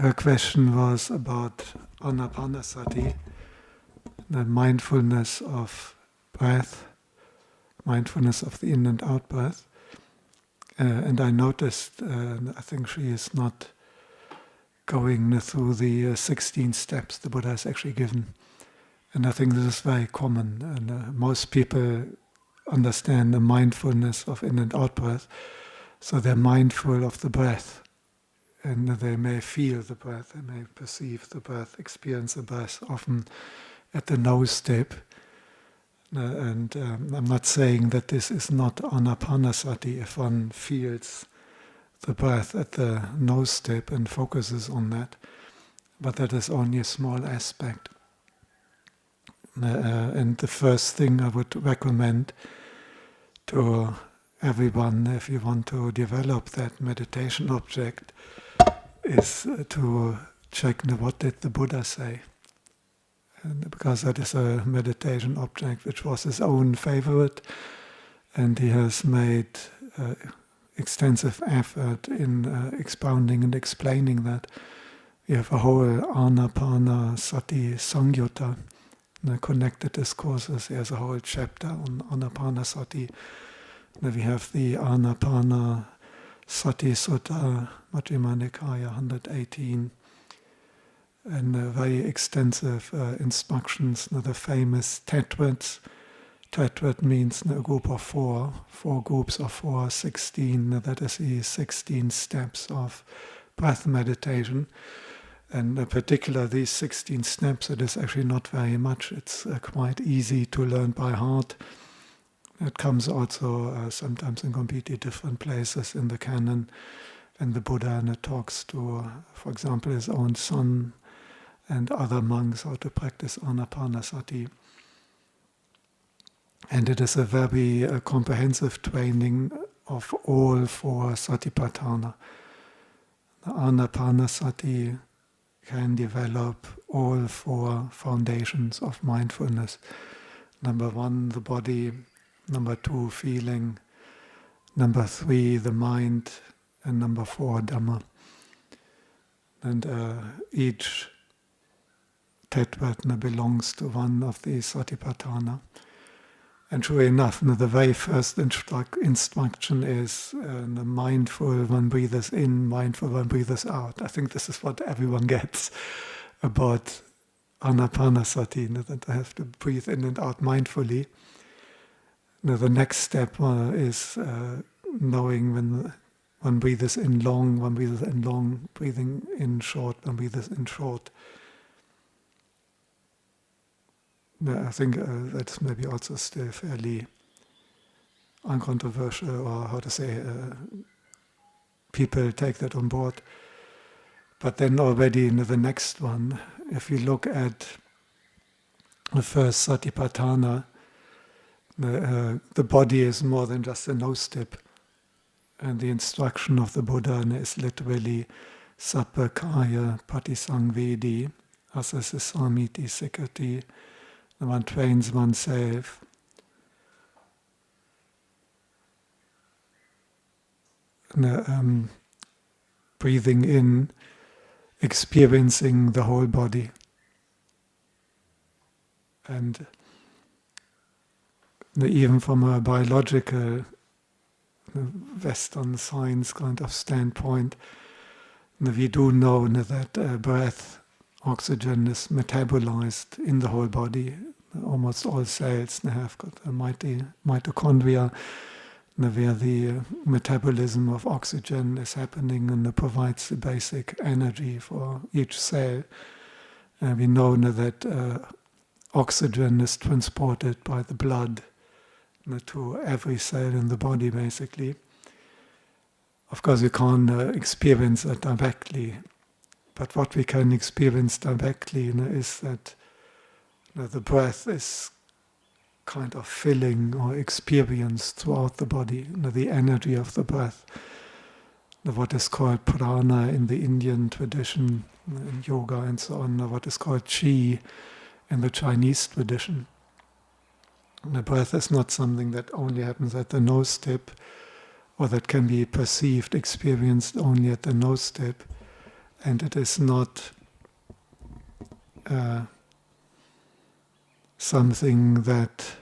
her question was about Ānāpānasati, the mindfulness of breath, mindfulness of the in and out breath. And I noticed, I think she is not going through the 16 steps the Buddha has actually given. And I think this is very common. And most people understand the mindfulness of in and out breath, so they're mindful of the breath. And they may feel the breath, they may perceive the breath, experience the breath, often at the nose tip. And I'm not saying that this is not Ānāpānasati if one feels the breath at the nose tip and focuses on that, but that is only a small aspect. And the first thing I would recommend to everyone, if you want to develop that meditation object, is to check what did the Buddha say. And because that is a meditation object which was his own favorite, and he has made extensive effort in expounding and explaining that. We have a whole Ānāpānasati Sutta, the Connected Discourses. There's a whole chapter on Anapanasati. Then we have the Ānāpānasati Sutta, Majjhima Nikāya 118, and very extensive instructions. The famous Tetrads. Tetrad means a group of four groups of four, 16. That is the 16 steps of breath meditation. And particularly these 16 steps, it is actually not very much. It's quite easy to learn by heart. It comes also sometimes in completely different places in the canon. And the Buddha talks to, for example, his own son and other monks how to practice Ānāpānasati. And it is a very comprehensive training of all four Satipaṭṭhāna. The Ānāpānasati can develop all four foundations of mindfulness. Number 1, the body. Number 2, feeling. Number 3, the mind. And number 4, Dhamma. And each Tetrad belongs to one of these Satipaṭṭhāna. And sure enough, the very first instruction is mindful one breathes in, mindful one breathes out. I think this is what everyone gets about Ānāpānasati, that I have to breathe in and out mindfully. The next step is knowing when one breathes in long, one breathes in long, breathing in short, one breathes in short. I think that's maybe also still fairly uncontroversial, or how to say, people take that on board. But then already in the next one, if you look at the first Satipaṭṭhāna, the body is more than just a nose tip. And the instruction of the Buddha is literally Sabba KΑYA Patisangvedi Asasasamiti Sikati. One trains oneself breathing in, experiencing the whole body. And even from a biological Western science kind of standpoint, we do know that breath, oxygen is metabolized in the whole body. Almost all cells have got a mitochondria where the metabolism of oxygen is happening and provides the basic energy for each cell. We know that oxygen is transported by the blood to every cell in the body, basically. Of course, we can't experience it directly, but what we can experience directly is that the breath is kind of filling or experienced throughout the body, the energy of the breath, what is called prana in the Indian tradition, in yoga and so on, what is called chi in the Chinese tradition. The breath is not something that only happens at the nose tip, or that can be perceived, experienced only at the nose tip. And it is not something that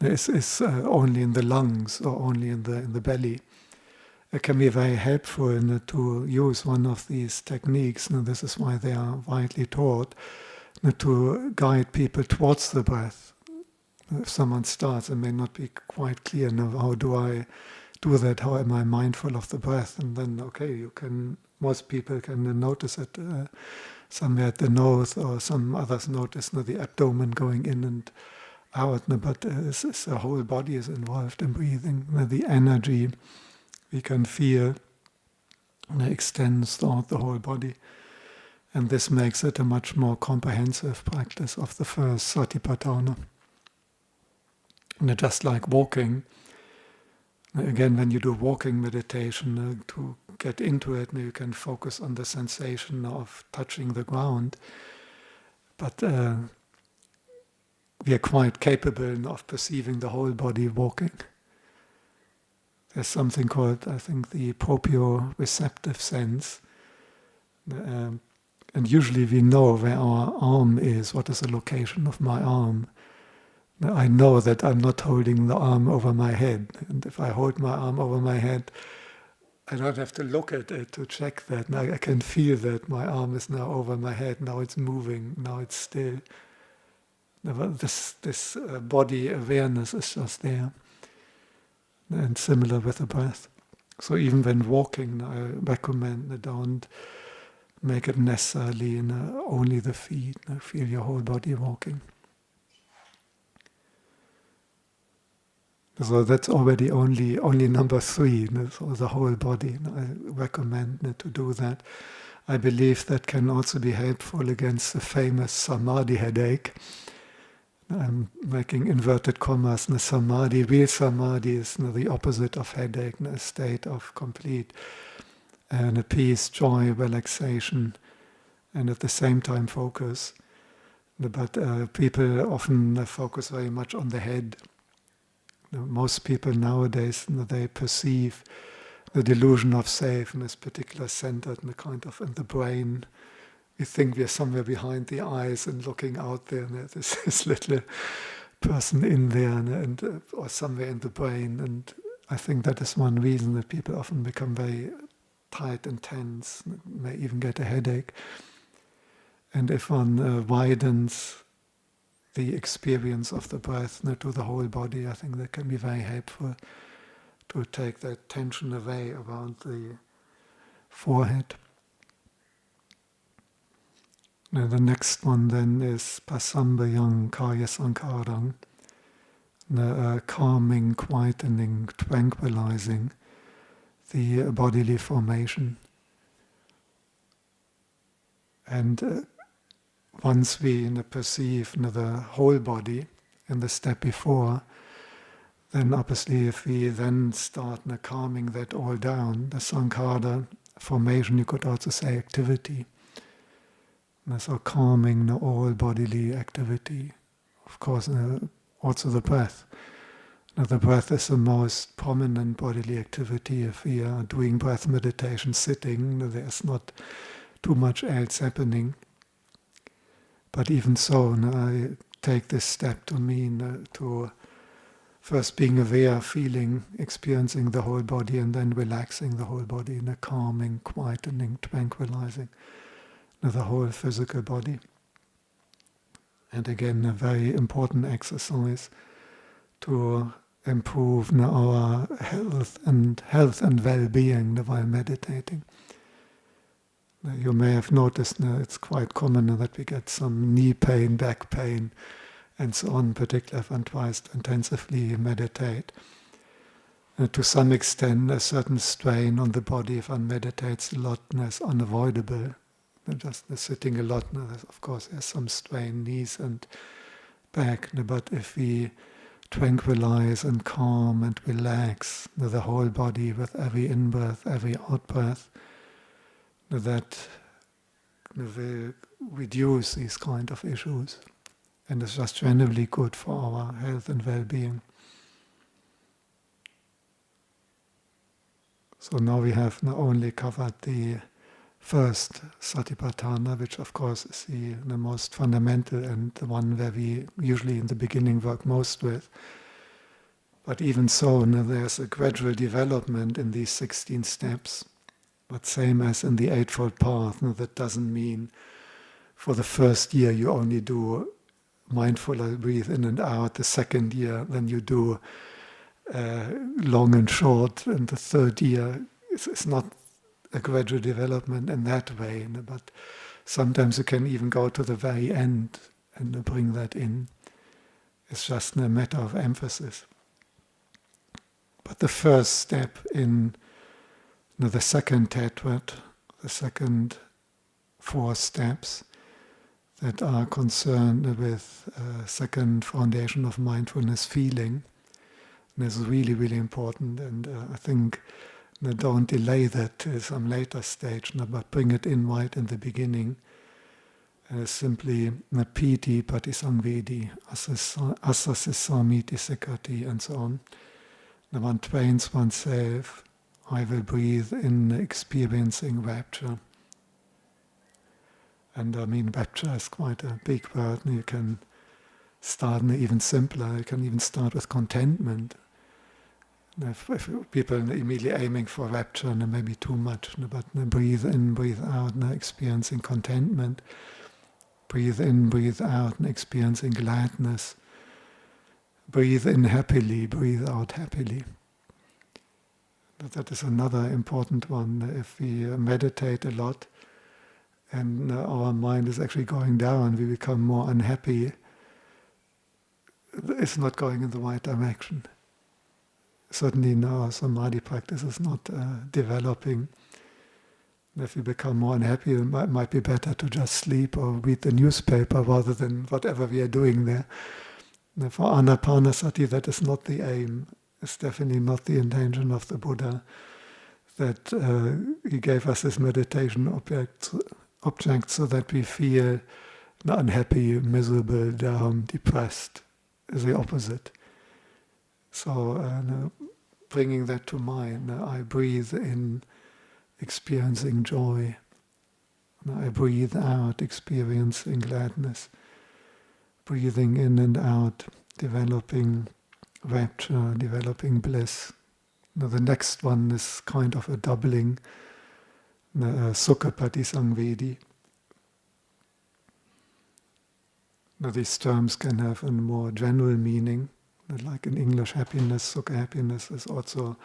is only in the lungs or only in the belly. It can be very helpful to use one of these techniques, and this is why they are widely taught, to guide people towards the breath. If someone starts, it may not be quite clear now, how do I do that, how am I mindful of the breath? And then, okay, most people can notice it somewhere at the nose, or some others notice the abdomen going in and out, but the whole body is involved in breathing. The energy we can feel extends throughout the whole body. And this makes it a much more comprehensive practice of the first Satipaṭṭhāna. And just like walking, again, when you do walking meditation, to get into it, you can focus on the sensation of touching the ground. But we are quite capable of perceiving the whole body walking. There's something called, I think, the proprioceptive sense. And usually we know where our arm is, what is the location of my arm. I know that I'm not holding the arm over my head. And if I hold my arm over my head, I don't have to look at it to check that. Now I can feel that my arm is now over my head, now it's moving, now it's still. This body awareness is just there. And similar with the breath. So even when walking, I recommend don't make it necessarily only the feet. Feel your whole body walking. So that's already only number 3, so the whole body. I recommend to do that. I believe that can also be helpful against the famous Samadhi headache. I'm making inverted commas. Samadhi, real Samadhi is the opposite of headache, a state of complete and a peace, joy, relaxation, and at the same time focus. But people often focus very much on the head. Most people nowadays, they perceive the delusion of self and is particularly centered in the brain. We think we're somewhere behind the eyes and looking out there, and there's this little person in there, or somewhere in the brain. And I think that is one reason that people often become very tight and tense, may even get a headache. And if one widens the experience of the breath to the whole body, I think that can be very helpful to take that tension away around the forehead. Now the next one then is pasambayang kaya sankharang, calming, quietening, tranquilizing the bodily formation. And once we perceive the whole body in the step before, then obviously if we then start calming that all down, the sankhara formation, you could also say activity. So calming all bodily activity. Of course, also the breath. Now the breath is the most prominent bodily activity. If we are doing breath meditation sitting, there's not too much else happening. But even so, I take this step to mean to first being aware, feeling, experiencing the whole body, and then relaxing the whole body, calming, quietening, tranquilizing the whole physical body. And again, a very important exercise to improve our health and well-being while meditating. You may have noticed it's quite common that we get some knee pain, back pain, and so on, particularly if one tries to intensively meditate. To some extent, a certain strain on the body if one meditates a lot is unavoidable. Just sitting a lot, of course, there's some strain, knees and back. But if we tranquilize and calm and relax the whole body with every in-breath, every out-breath, that will reduce these kind of issues, and it's just generally good for our health and well-being. So now we have not only covered the first Satipaṭṭhāna, which of course is the most fundamental and the one where we usually in the beginning work most with. But even so, there's a gradual development in these 16 steps. But same as in the Eightfold Path, that doesn't mean for the first year you only do mindful breathe in and out. The second year, then you do long and short. And the third year, it's not a gradual development in that way. But sometimes you can even go to the very end and bring that in. It's just a matter of emphasis. But the first step in the second tetrad, the second 4 steps that are concerned with second foundation of mindfulness, feeling, and is really, really important. And I think don't delay that to some later stage, but bring it in right in the beginning. Simply piti patisangvedi, asasissamiti sikati, and so on. One trains oneself. I will breathe in experiencing rapture. And I mean, rapture is quite a big word. You can start even simpler. You can even start with contentment. If people are immediately aiming for rapture, maybe too much. But breathe in, breathe out, experiencing contentment. Breathe in, breathe out, experiencing gladness. Breathe in happily, breathe out happily. But that is another important one. If we meditate a lot and our mind is actually going down, we become more unhappy, it's not going in the right direction. Certainly our samadhi practice is not developing. If we become more unhappy, it might be better to just sleep or read the newspaper rather than whatever we are doing there. For Ānāpānasati, that is not the aim. It's definitely not the intention of the Buddha, that he gave us this meditation object so that we feel unhappy, miserable, down, depressed. Is the opposite. So bringing that to mind, I breathe in, experiencing joy. I breathe out, experiencing gladness. Breathing in and out, developing rapture, developing bliss. Now the next one is kind of a doubling, sukha patisangvedi. Now these terms can have a more general meaning. Like in English, happiness, sukha happiness is also,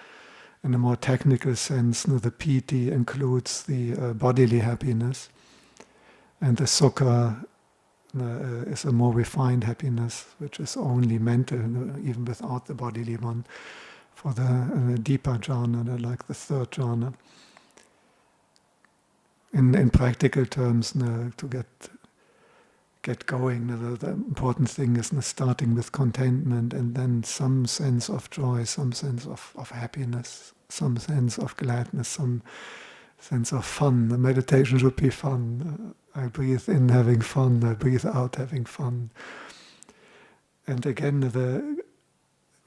in a more technical sense, the piti includes the bodily happiness, and the sukha is a more refined happiness, which is only mental, even without the bodily one, for the deeper jhana, like the third jhana. In practical terms, to get going, the important thing is starting with contentment and then some sense of joy, some sense of happiness, some sense of gladness, some sense of fun. The meditation should be fun. I breathe in having fun, I breathe out having fun. And again, the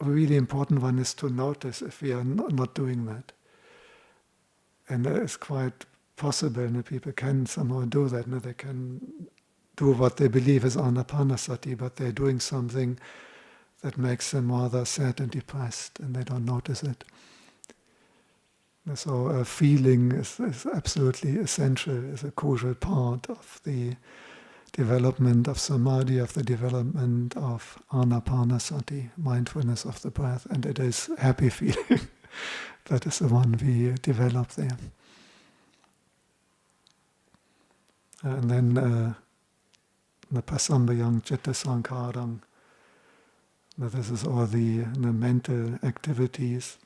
really important one is to notice if we are not doing that. And it's quite possible that people can somehow do that. They can do what they believe is Ānāpānasati, but they're doing something that makes them rather sad and depressed, and they don't notice it. So feeling is absolutely essential, is a crucial part of the development of Samadhi, of the development of Ānāpānasati, mindfulness of the breath, and it is happy feeling. That is the one we develop there. And then Pasambayang Citta Sankharang. This is all the mental activities.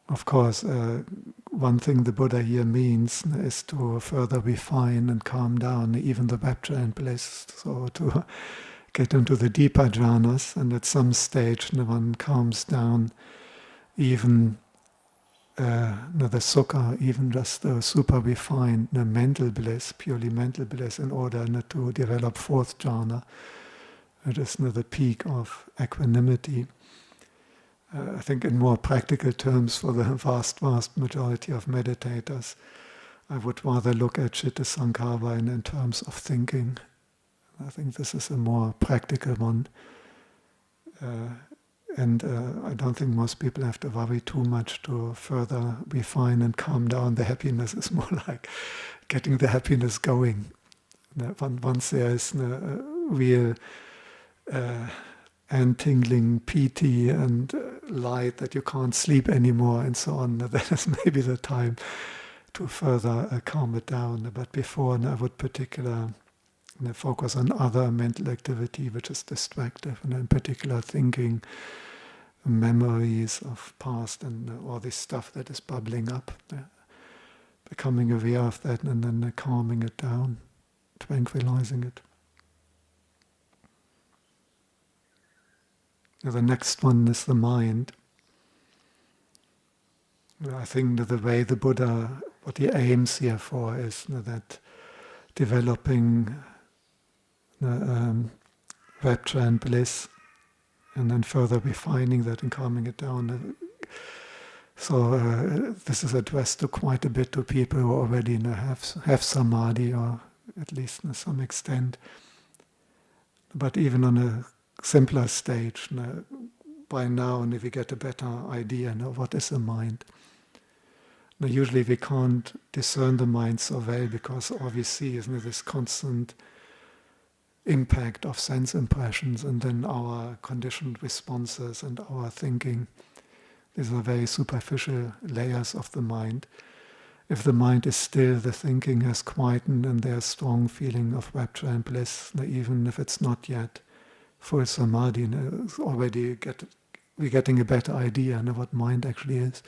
Of course, one thing the Buddha here means is to further refine and calm down even the rapture and bliss. So to get into the deeper jhanas, and at some stage one calms down even the sukha, even just the super refined mental bliss, purely mental bliss, in order to develop fourth jhana. It is the peak of equanimity. I think in more practical terms for the vast majority of meditators, I would rather look at Citta Sankhara in terms of thinking. I think this is a more practical one. And I don't think most people have to worry too much to further refine and calm down. The happiness is more like getting the happiness going. Once there is a real and tingling piti and light that you can't sleep anymore and so on, that is maybe the time to further calm it down. But before, I would particularly focus on other mental activity which is distractive, and in particular thinking, memories of past and all this stuff that is bubbling up. Becoming aware of that and then calming it down, tranquilizing it. The next one is the mind. I think that the way the Buddha, what he aims here for is that developing rapture and bliss, and then further refining that and calming it down. So this is addressed to quite a bit to people who already have samadhi, or at least to some extent. But even on a simpler stage, by now, and if we get a better idea, what is the mind? Now, usually we can't discern the mind so well because all we see is this constant impact of sense impressions and then our conditioned responses and our thinking. These are very superficial layers of the mind. If the mind is still, the thinking has quietened and there's strong feeling of rapture and bliss, even if it's not yet full samadhi, already we're getting a better idea of what mind actually is.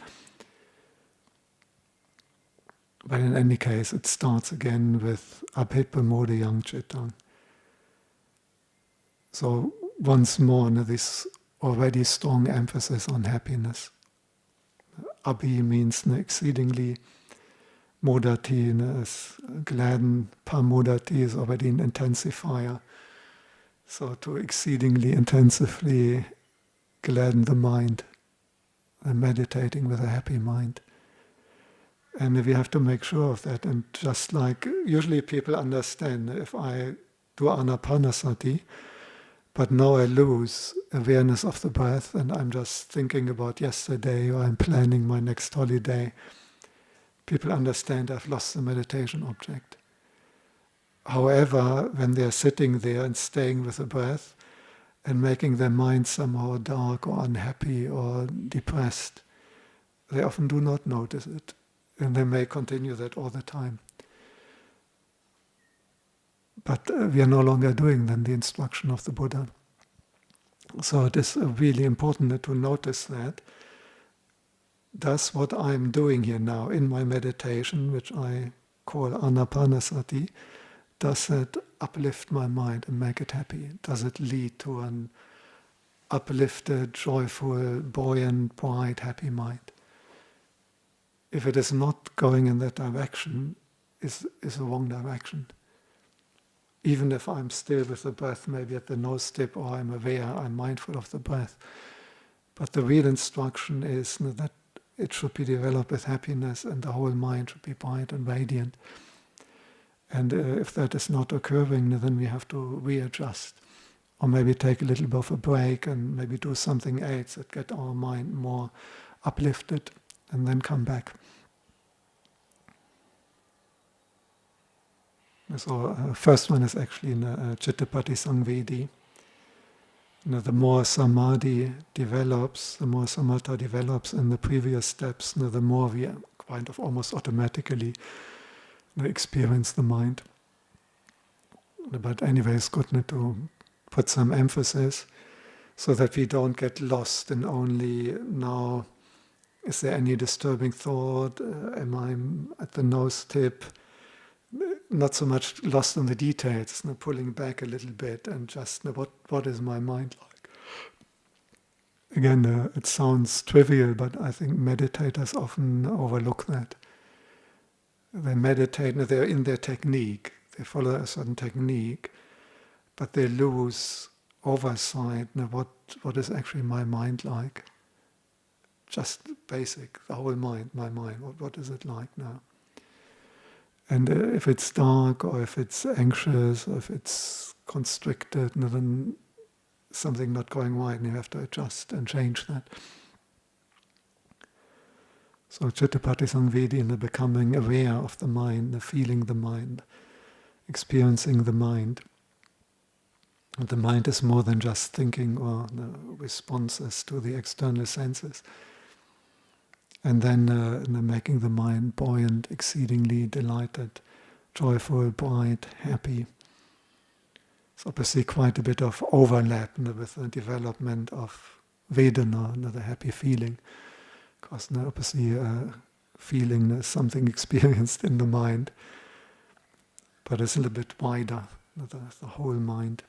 But in any case, it starts again with abhipamodayang cittang. So once more, this already strong emphasis on happiness. Abhi means exceedingly, modati is gladden, pamodati is already an intensifier. So to exceedingly intensively gladden the mind and meditating with a happy mind. And we have to make sure of that. And just like usually people understand, if I do Ānāpānasati, but now I lose awareness of the breath and I'm just thinking about yesterday or I'm planning my next holiday, people understand I've lost the meditation object. However, when they're sitting there and staying with the breath and making their mind somehow dark or unhappy or depressed, they often do not notice it. And they may continue that all the time. But we are no longer doing then the instruction of the Buddha. So it is really important to notice that. Does what I'm doing here now in my meditation, which I call Ānāpānasati, does it uplift my mind and make it happy? Does it lead to an uplifted, joyful, buoyant, bright, happy mind? If it is not going in that direction, is a wrong direction. Even if I'm still with the breath, maybe at the nose tip, or I'm aware, I'm mindful of the breath. But the real instruction is that it should be developed with happiness and the whole mind should be bright and radiant. And if that is not occurring, then we have to readjust. Or maybe take a little bit of a break and maybe do something else that get our mind more uplifted and then come back. So first one is actually in Cittapati Samvedi. The more samadhi develops, the more samatha develops in the previous steps, the more we kind of almost automatically experience the mind. But anyway, it's good to put some emphasis so that we don't get lost in only now, is there any disturbing thought? Am I at the nose tip? Not so much lost in the details, pulling back a little bit and just what is my mind like? Again, it sounds trivial, but I think meditators often overlook that. They meditate, they're in their technique, they follow a certain technique, but they lose oversight. What is actually my mind like? just basic, the whole mind, my mind, what is it like now? And if it's dark, or if it's anxious, or if it's constricted, then something not going right, and you have to adjust and change that. So Citta-Pati-Samvedi, the becoming aware of the mind, the feeling the mind, experiencing the mind. And the mind is more than just thinking or the responses to the external senses. And then making the mind buoyant, exceedingly delighted, joyful, bright, happy. It's obviously quite a bit of overlap with the development of VEDANÀ, the happy feeling. Because obviously feeling is something experienced in the mind, but it's a little bit wider, the whole mind.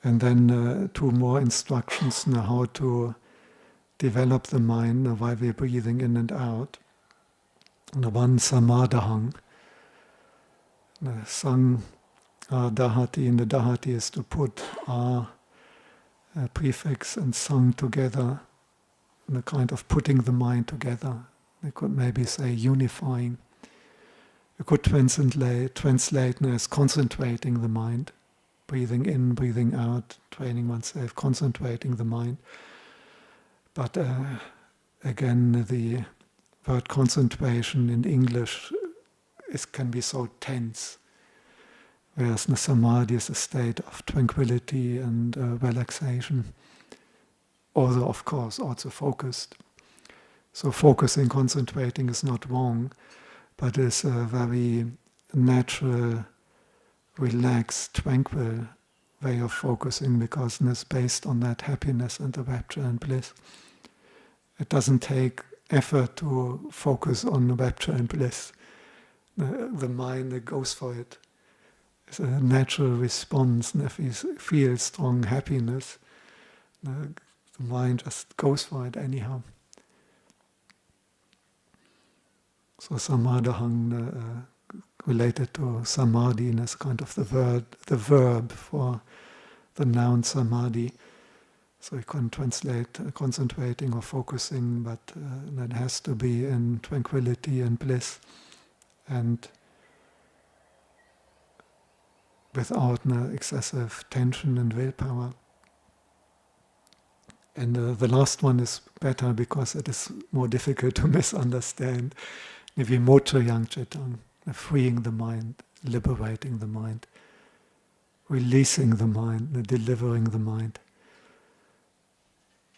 And then 2 more instructions on how to develop the mind while we're breathing in and out. The one, samadahang. The sang dahati, and the dahati is to put prefix and sang together, the kind of putting the mind together. We could maybe say unifying. You could translate as concentrating the mind, breathing in, breathing out, training oneself, concentrating the mind. But again, the word concentration in English can be so tense, whereas the samadhi is a state of tranquility and relaxation. Although, of course, also focused. So focusing, concentrating is not wrong, but it's a very natural, relaxed, tranquil way of focusing, because it's based on that happiness and the rapture and bliss. It doesn't take effort to focus on rapture and bliss. The mind that goes for it. It's a natural response, and if you feel strong happiness, the mind just goes for it anyhow. So samadahang related to samadhi, and as kind of the verb for the noun samadhi. So you can translate concentrating or focusing, but that has to be in tranquility and bliss, and without excessive tension and willpower. And the last one is better because it is more difficult to misunderstand. Vimoccayang cittang, freeing the mind, liberating the mind, releasing the mind, delivering the mind.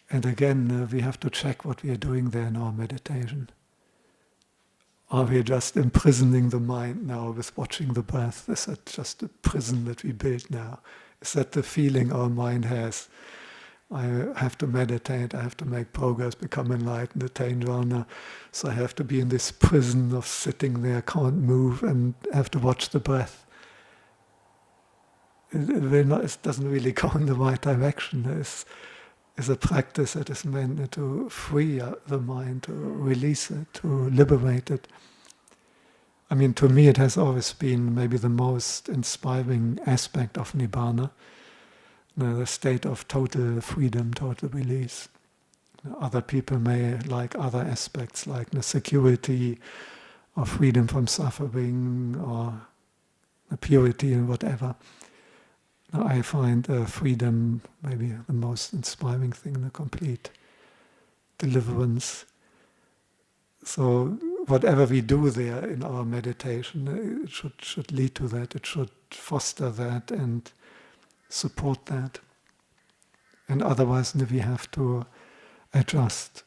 And again, we have to check what we are doing there in our meditation. Are we just imprisoning the mind now with watching the breath? Is that just a prison that we build now? Is that the feeling our mind has? I have to meditate, I have to make progress, become enlightened, attain jhana. So I have to be in this prison of sitting there, can't move, and have to watch the breath. It doesn't really go in the right direction. It's a practice that is meant to free the mind, to release it, to liberate it. I mean, to me it has always been maybe the most inspiring aspect of Nibbana, the state of total freedom, total release. Other people may like other aspects, like the security or freedom from suffering or the purity and whatever. I find freedom maybe the most inspiring thing, the complete deliverance. So whatever we do there in our meditation, it should lead to that, it should foster that and support that. And otherwise we have to adjust.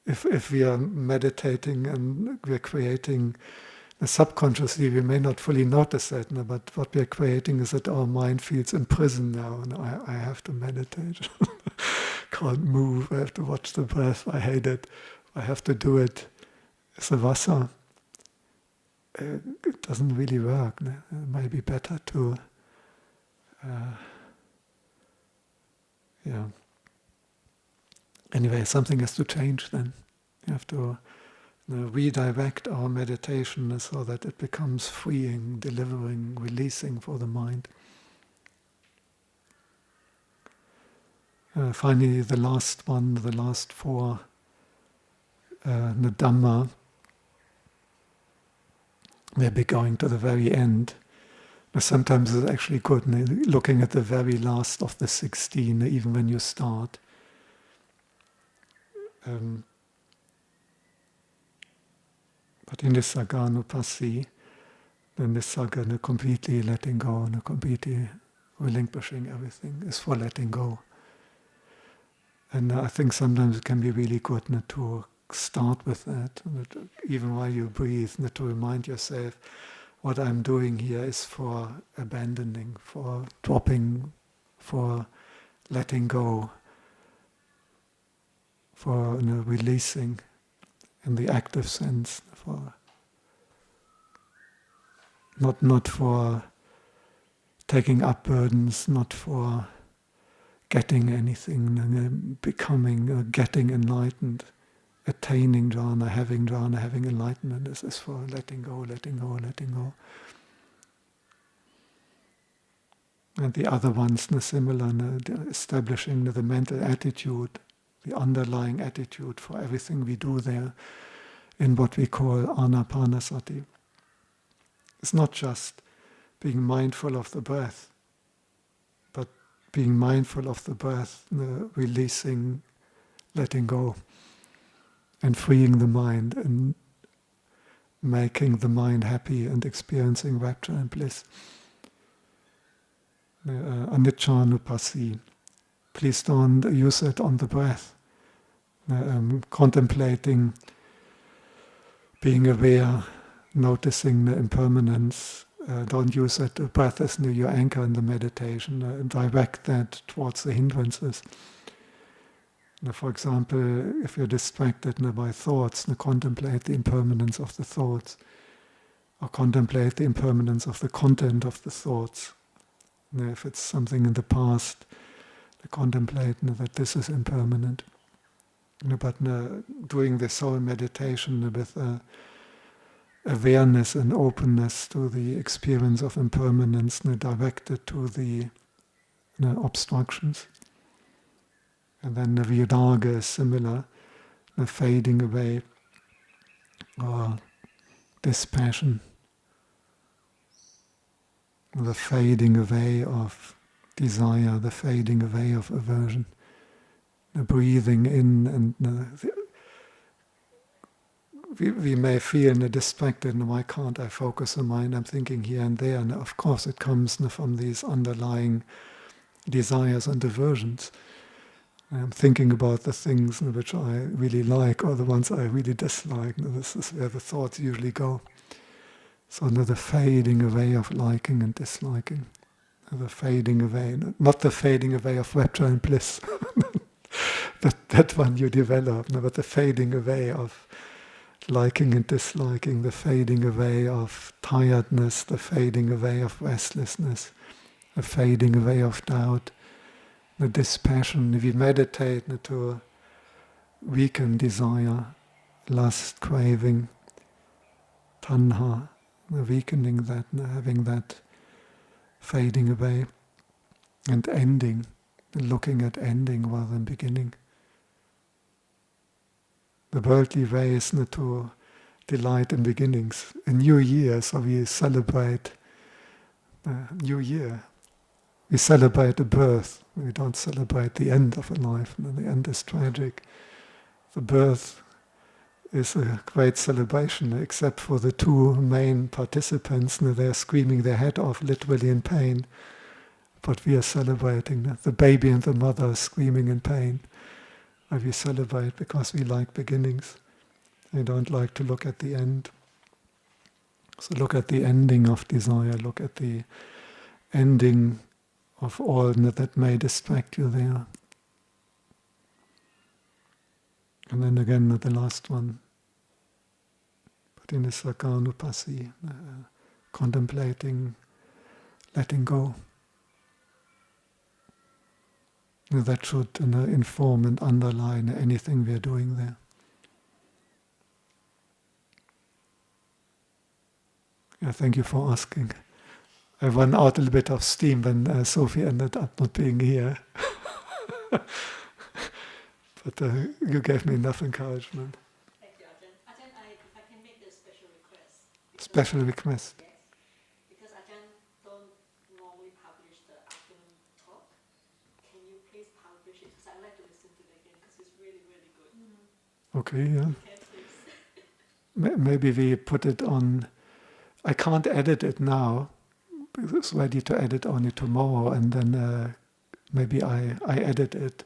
If we are meditating and we are creating subconsciously, we may not fully notice that, but what we are creating is that our mind feels imprisoned now, and I have to meditate. Can't move, I have to watch the breath, I hate it, I have to do it. It's a vasa. It doesn't really work. It might be better to Anyway, something has to change then. You have to redirect our meditation so that it becomes freeing, delivering, releasing for the mind. Finally, the last one, the last four, the Dhamma, maybe going to the very end. Sometimes it's actually good looking at the very last of the 16, even when you start. But in this Ānāpānasati, then this Sagga, completely letting go, and completely relinquishing everything, is for letting go. And I think sometimes it can be really good to start with that, even while you breathe, to remind yourself, what I'm doing here is for abandoning, for dropping, for letting go, for releasing in the active sense, for not for taking up burdens, not for getting anything, becoming, getting enlightened, attaining jhana, having enlightenment. This is for letting go, letting go, letting go. And the other ones, similar, establishing the mental attitude, the underlying attitude for everything we do there in what we call Ānāpānasati. It's not just being mindful of the breath, but being mindful of the breath, releasing, letting go, and freeing the mind, and making the mind happy and experiencing rapture and bliss. Anicca. Please don't use it on the breath. Contemplating, being aware, noticing the impermanence. Don't use it. The breath as your anchor in the meditation. Direct that towards the hindrances. For example, if you're distracted by thoughts, contemplate the impermanence of the thoughts, or contemplate the impermanence of the content of the thoughts. If it's something in the past, contemplate that this is impermanent. But doing this whole meditation with awareness and openness to the experience of impermanence, directed to the obstructions. And then the viraga is similar, the fading away, or dispassion, the fading away of desire, the fading away of aversion, the breathing in, and we may feel distracted, and why can't I focus the mind? I'm thinking here and there, and of course it comes from these underlying desires and aversions. I'm thinking about the things which I really like, or the ones I really dislike. This is where the thoughts usually go. So the fading away of liking and disliking, the fading away, not the fading away of rapture and bliss. that one you develop, but the fading away of liking and disliking, the fading away of tiredness, the fading away of restlessness, the fading away of doubt, the dispassion. If we meditate to weaken desire, lust, craving, tanha, weakening that, having that fading away, and ending, looking at ending rather than beginning. The worldly way is to delight in beginnings. A new year, so we celebrate New Year. We celebrate the birth. We don't celebrate the end of a life. The end is tragic. The birth is a great celebration, except for the two main participants. They're screaming their head off, literally in pain. But we are celebrating. The baby and the mother are screaming in pain. And we celebrate because we like beginnings. We don't like to look at the end. So look at the ending of desire. Look at the ending of all that may distract you there. And then again the last one. But in this Ānāpānasati, contemplating, letting go. That should inform and underline anything we are doing there. Yeah, thank you for asking. I ran out a little bit of steam when Sophie ended up not being here. But you gave me enough encouragement. Thank you, Ajahn. Ajahn, if I can make a special request. Special request. Yes. Because Ajahn don't normally publish the afternoon talk. Can you please publish it? Because I like to listen to it again because it's really, really good. Okay, yeah. Can please. Maybe we put it on. I can't edit it now. It's ready to edit only tomorrow, and then maybe I edit it.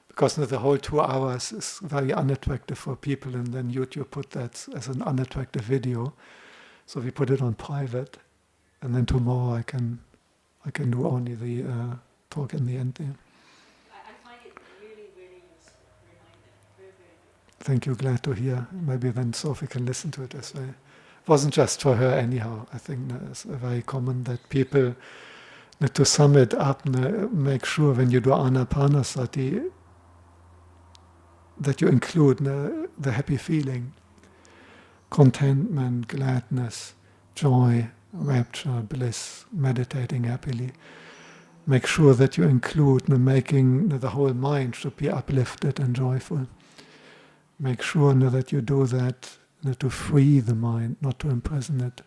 Because the whole 2 hours is very unattractive for people, and then YouTube put that as an unattractive video. So we put it on private, and then tomorrow I can do only the talk in the end there. I find it really, really useful. Reminder. Very, very good. Thank you, glad to hear. Maybe then Sophie can listen to it as well. It wasn't just for her anyhow. I think it's very common that people, to sum it up, make sure when you do Ānāpānasati that you include the happy feeling, contentment, gladness, joy, rapture, bliss, meditating happily. Make sure that you include making the whole mind should be uplifted and joyful. Make sure that you do that to free the mind, not to imprison it.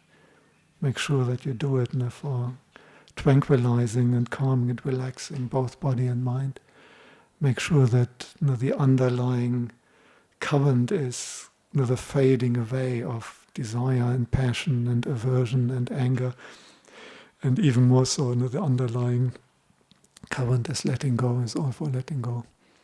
Make sure that you do it for tranquilizing and calming and relaxing both body and mind. Make sure that the underlying current is the fading away of desire and passion and aversion and anger, and even more so the underlying current is letting go, is all for letting go.